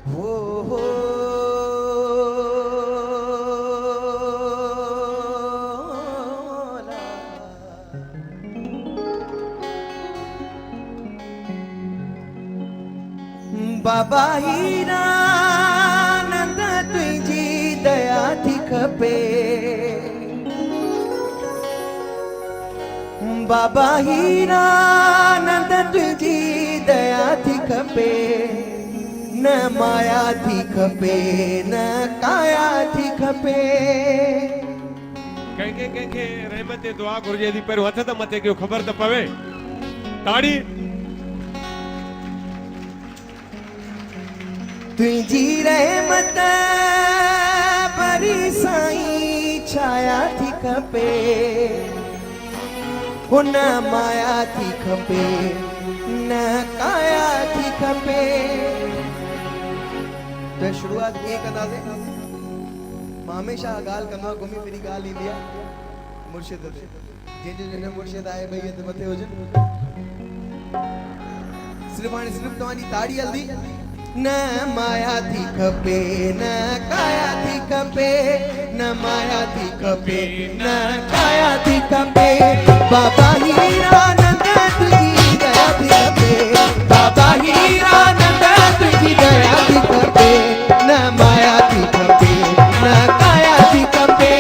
हो हो बाबा हीरानंद तुझी दया थी खपे बाबा हीरानंद तुझी दया थी खपे न माया थी खपे न काया थी खपे कंहिंखे रहमत दुआ घुर्जे थी पहिरियों हथ त मथे कयो ख़बर त पवे ताड़ी तुझी रहमत परी साईं छाया थी खपे हुन माया थी खपे न काया थी खपे तो शुरुआत कीअं कंदासीं मां हमेशह ॻाल्हि कंदो आहियां घुमी फिरी ॻाल्हि ईंदी आहे मुर्शिद ते जंहिंजो जंहिं मुर्शिद आहे भई ते मथे हुजनि सिर्फ़ु हाणे सिर्फ़ु तव्हांजी ताड़ी हलंदी न माया थी खपे न काया थी खपे न माया थी खपे न काया थी खपे बाबा हीरानंद तुझी दया थी खपे बाबा हीरानंद तुझी दया थी खपे न माया थी खपे न काया थी खपे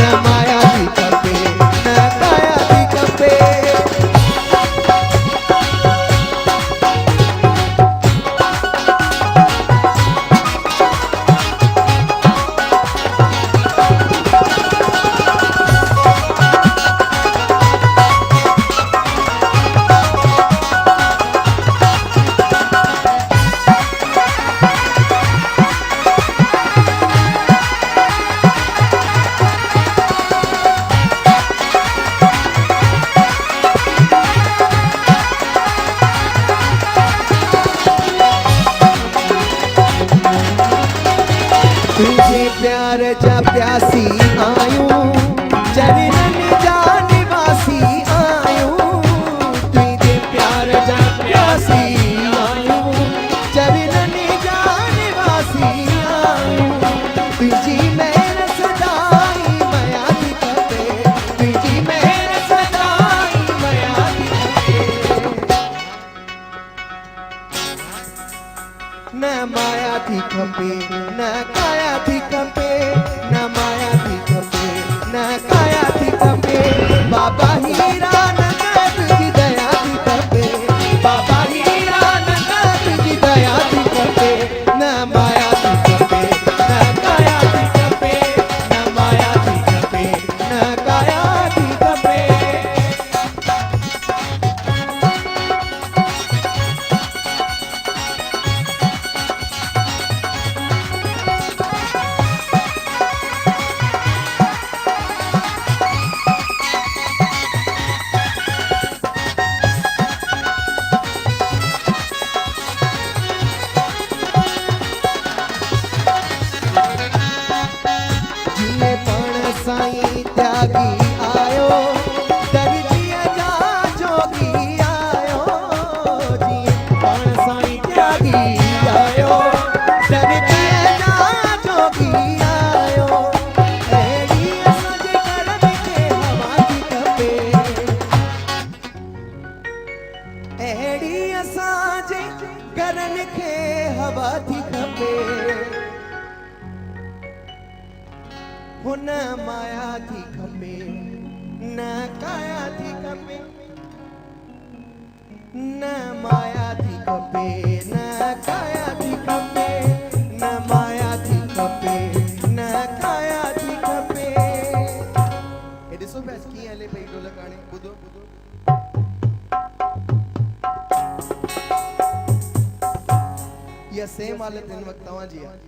न माया थी खपे न काया थी खपे तुझे प्यार जा प्यासी आयूं चरणन जा निवासी आयूं तुझे प्यार जा प्यासी आयूं चरणन जा निवासी आयूं तुझी मेहर सदाई मया थी खपे तुझी मेहर सदाई मया थी खपे न माया थी खपे न काया थी खपे न माया थी खपे न काया थी खपे बाबा हीरानंद तुझी दया थी खपे बाबा हीरानंद तुझी दया थी खपे न माया थी खपे न काया थी खपे न माया थी खपे न काया थी खपे जिए पण साईं त्यागी आयो दर्दिया जा जोगी आयो जिए पण साईं त्यागी आयो दर्दिया जा जोगी आयो एड़ी असांजे करन खे हवा थी खपे एड़ी असांजे करन खे हवा थी खपे हुन माया थी खपे न काया थी खपे न माया थी खपे न काया थी खपे न माया थी खपे न काया थी खपे हे ॾिसो बस कीअं हले पई ढोलक हाणे ॿुधो इहा सेम हालत हिन वक़्तु तव्हांजी आहे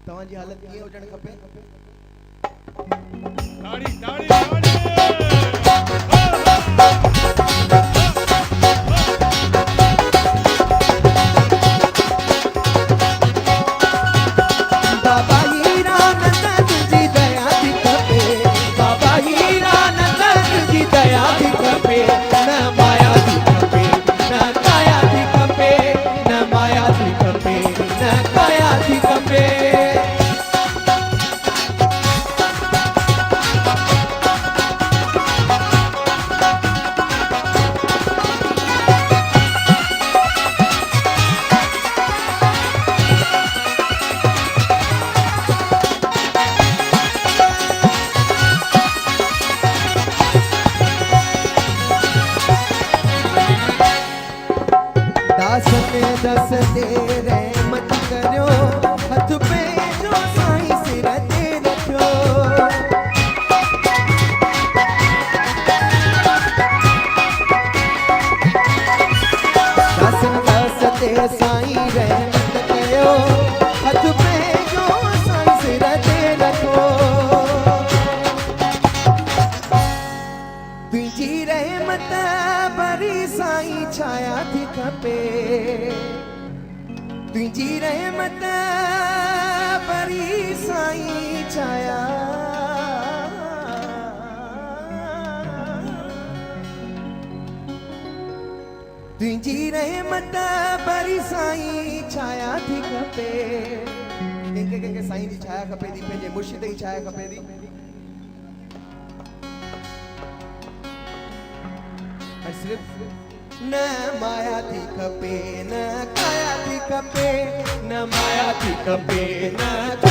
तव्हांजी हालत कीअं हुजणु खपे ताड़ी ताड़ी ताड़ी बाबा हीरानंद तुझी दया थी खपे बाबा हीरानंद तुझी दया थी खपे न माया थी खपे न काया थी खपे न माया थी खपे न ते रहमत करियो हथ पे जो साईं सिर ते रखियो दासन दास ते साईं रहमत करियो हथ पे जो साईं सिर ते रखियो तुझी रहमत भरी साईं छाया थी खपे तुझी रहमत भरी साईं छाया तुझी रहमत भरी साईं छाया थी खपे कंहिंखे साईं जी छाया खपे थी पंहिंजे मुर्शिद जी छाया खपे थी सिर्फ न माया थी खपे न काया थी खपे न माया थी खपे न